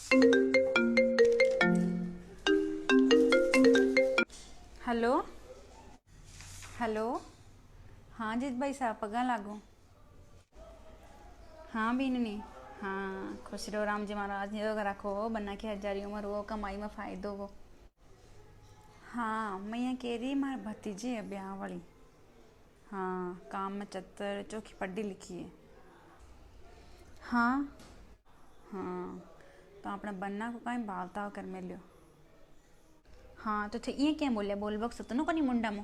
Hello. Hello. हाँ जीत भाई साहब पगा लागो। हाँ बीननी। हाँ खुश रहो, राम जी महाराज निरोग रखो, बना के हजारी उम्र हो, कमाई में फायदो हो। हाँ मैं यहाँ कह रही मार भतीजी है ब्याह वाली। हाँ काम में चतर चौकी पढ़ी लिखी है। हाँ। हाँ तो अपने बन्ना को कहीं भावता कर मिलो। हाँ तो थे ये क्या बोलिया बोल बक सतनो कनी मुंडा मो।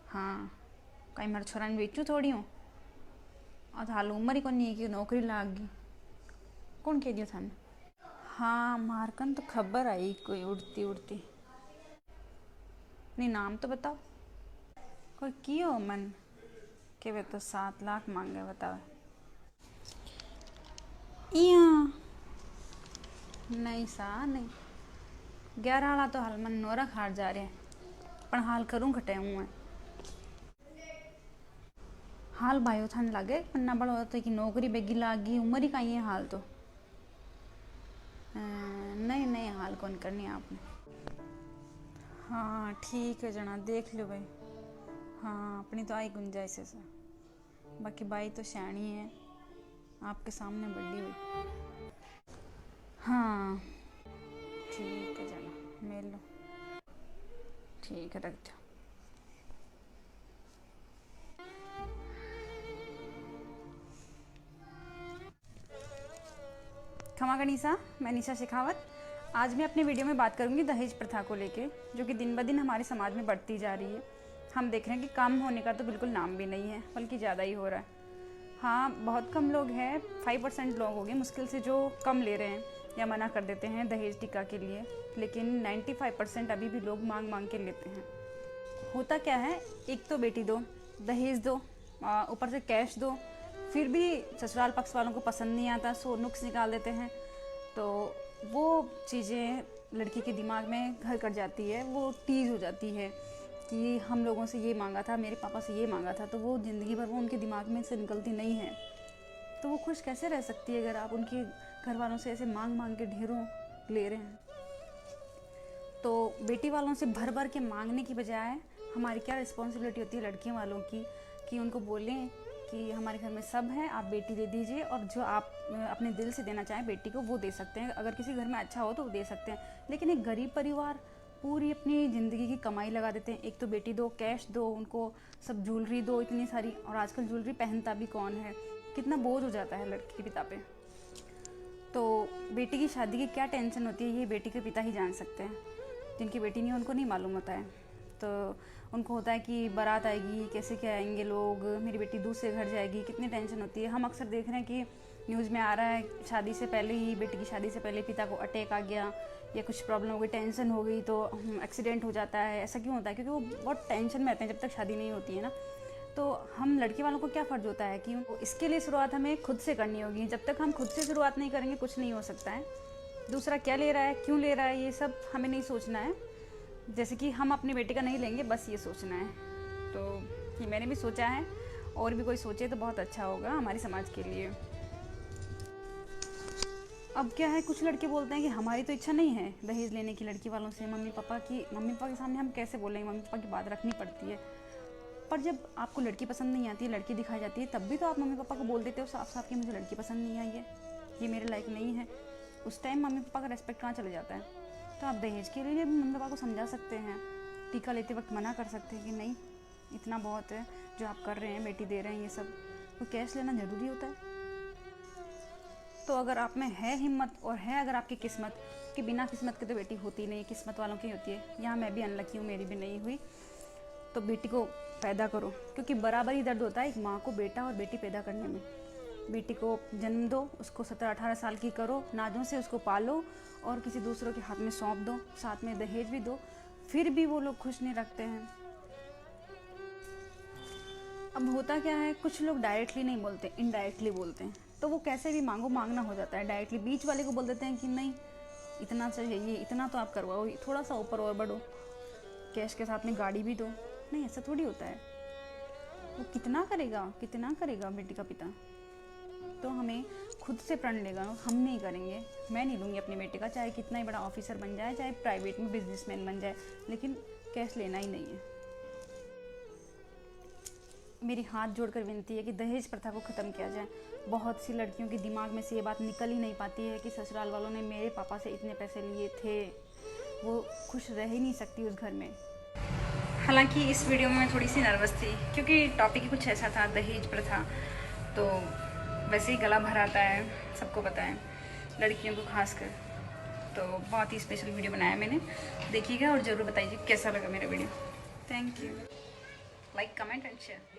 हाँ कहीं मारे छोरा ने बेचू थोड़ी हूँ। और हाल उम्र ही को नहीं है कि नौकरी लाग गई। कौन कह दियो थाने? हाँ मारकन तो खबर आई कोई उड़ती उड़ती। नहीं नाम तो बताओ। कोई कियो मन के वे तो 7 लाख मांगे बताओ। इया नहीं सा नहीं 11 वाला तो हाल मन नोरा खार जा रहे हैं पर हाल करूँ घटे हूँ मैं। हाल भाइयों थाने लागे पन्ना बड़ा होता है कि नौकरी बेगी लागी उम्र ही कहीं है हाल तो। नहीं नहीं हाल कौन करनी आपने। हाँ ठीक है जना देख लो भाई। हाँ अपनी तो आई गुंजाइश है सर। बाकी बाई तो सियाणी है, आपके सामने बड़ी हुई। हाँ ठीक है जना मेल लो। ठीक है रख दो। क्षमा कर निशा, मैं निशा शेखावत। आज मैं अपने वीडियो में बात करूंगी दहेज प्रथा को लेके, जो कि दिन ब दिन हमारे समाज में बढ़ती जा रही है। हम देख रहे हैं कि कम होने का तो बिल्कुल नाम भी नहीं है, बल्कि ज़्यादा ही हो रहा है। हाँ बहुत कम लोग हैं, 5% लोग हो गए मुश्किल से जो कम ले रहे हैं या मना कर देते हैं दहेज टीका के लिए, लेकिन 95% अभी भी लोग मांग मांग के लेते हैं। होता क्या है, एक तो बेटी दो, दहेज दो, ऊपर से कैश दो, फिर भी ससुराल पक्ष वालों को पसंद नहीं आता, सो नुक्स निकाल देते हैं। तो वो चीज़ें लड़की के दिमाग में घर कर जाती है, वो टीज हो जाती है कि हम लोगों से ये मांगा था, मेरे पापा से ये मांगा था, तो वो ज़िंदगी भर वो उनके दिमाग में से निकलती नहीं है। तो वो खुश कैसे रह सकती है अगर आप उनके घर वालों से ऐसे मांग मांग के ढेरों ले रहे हैं। तो बेटी वालों से भर भर के मांगने की बजाय हमारी क्या रिस्पॉन्सिबिलिटी होती है लड़कियों वालों की, कि उनको बोलें कि हमारे घर में सब है, आप बेटी दे दीजिए, और जो आप अपने दिल से देना चाहें बेटी को वो दे सकते हैं। अगर किसी घर में अच्छा हो तो वो दे सकते हैं, लेकिन एक गरीब परिवार पूरी अपनी ज़िंदगी की कमाई लगा देते हैं। एक तो बेटी दो, कैश दो, उनको सब ज्वेलरी दो इतनी सारी, और आजकल ज्वेलरी पहनता भी कौन है, कितना बोझ हो जाता है लड़की के पिता पे। तो बेटी की शादी की क्या टेंशन होती है ये बेटी के पिता ही जान सकते हैं। जिनकी बेटी नहीं है उनको नहीं मालूम होता है। तो उनको होता है कि बारात आएगी, कैसे क्या आएंगे लोग, मेरी बेटी दूसरे घर जाएगी, कितनी टेंशन होती है। हम अक्सर देख रहे हैं कि न्यूज़ में आ रहा है शादी से पहले ही, बेटी की शादी से पहले पिता को अटैक आ गया या कुछ प्रॉब्लम हो गई, टेंशन हो गई तो एक्सीडेंट हो जाता है। ऐसा क्यों होता है? क्योंकि वो बहुत टेंशन में रहते हैं जब तक शादी नहीं होती है ना। तो हम लड़की वालों को क्या फ़र्ज होता है कि इसके लिए शुरुआत हमें खुद से करनी होगी। जब तक हम खुद से शुरुआत नहीं करेंगे कुछ नहीं हो सकता है। दूसरा क्या ले रहा है, क्यों ले रहा है, ये सब हमें नहीं सोचना है। जैसे कि हम अपने बेटे का नहीं लेंगे, बस ये सोचना है। तो ये मैंने भी सोचा है, और भी कोई सोचे तो बहुत अच्छा होगा हमारे समाज के लिए। अब क्या है, कुछ लड़के बोलते हैं कि हमारी तो इच्छा नहीं है दहेज लेने की लड़की वालों से। मम्मी पापा के सामने हम कैसे बोलेंगे, मम्मी पापा की बात रखनी पड़ती है। पर जब आपको लड़की पसंद नहीं आती है, लड़की दिखाई जाती है, तब भी तो आप मम्मी पापा को बोल देते हो साफ साफ कि मुझे लड़की पसंद नहीं आई है, ये मेरे लायक नहीं है। उस टाइम मम्मी पापा का रेस्पेक्ट कहाँ चले जाता है। तो आप दहेज के लिए भी मम्मी पापा को समझा सकते हैं, टीका लेते वक्त मना कर सकते हैं कि नहीं इतना बहुत है जो आप कर रहे हैं, बेटी दे रहे हैं, ये सब तो कैश लेना ज़रूरी होता है। तो अगर आप में है हिम्मत और है अगर आपकी किस्मत, कि बिना किस्मत के तो बेटी होती नहीं, किस्मत वालों की होती है, यहाँ मैं भी अनलकी हूँ, मेरी भी नहीं हुई, तो बेटी को पैदा करो। क्योंकि बराबर ही दर्द होता है एक माँ को बेटा और बेटी पैदा करने में। बेटी को जन्म दो, उसको 17-18 साल की करो, नाजों से उसको पालो और किसी दूसरों के हाथ में सौंप दो, साथ में दहेज भी दो, फिर भी वो लोग खुश नहीं रखते हैं। अब होता क्या है, कुछ लोग डायरेक्टली नहीं बोलते, इनडायरेक्टली बोलते हैं। तो वो कैसे भी मांगो मांगना हो जाता है। डायरेक्टली बीच वाले को बोल देते हैं कि नहीं इतना चाहिए, इतना तो आप करवाओ, थोड़ा सा ऊपर और बढ़ो, कैश के साथ में गाड़ी भी दो। नहीं ऐसा थोड़ी होता है। वो कितना करेगा बेटी का पिता। तो हमें खुद से प्रण लेगा, हम नहीं करेंगे। मैं नहीं लूँगी अपने बेटे का, चाहे कितना ही बड़ा ऑफिसर बन जाए, चाहे प्राइवेट में बिजनेसमैन बन जाए, लेकिन कैश लेना ही नहीं है। मेरी हाथ जोड़कर विनती है कि दहेज प्रथा को ख़त्म किया जाए। बहुत सी लड़कियों के दिमाग में से ये बात निकल ही नहीं पाती है कि ससुराल वालों ने मेरे पापा से इतने पैसे लिए थे, वो खुश रह ही नहीं सकती उस घर में। हालांकि इस वीडियो में मैं थोड़ी सी नर्वस थी क्योंकि टॉपिक ही कुछ ऐसा था, दहेज प्रथा, तो वैसे ही गला भर आता है, सबको पता है, लड़कियों को खासकर। तो बहुत ही स्पेशल वीडियो बनाया मैंने, देखिएगा और ज़रूर बताइए कैसा लगा मेरा video. Thank you. Like, comment and share.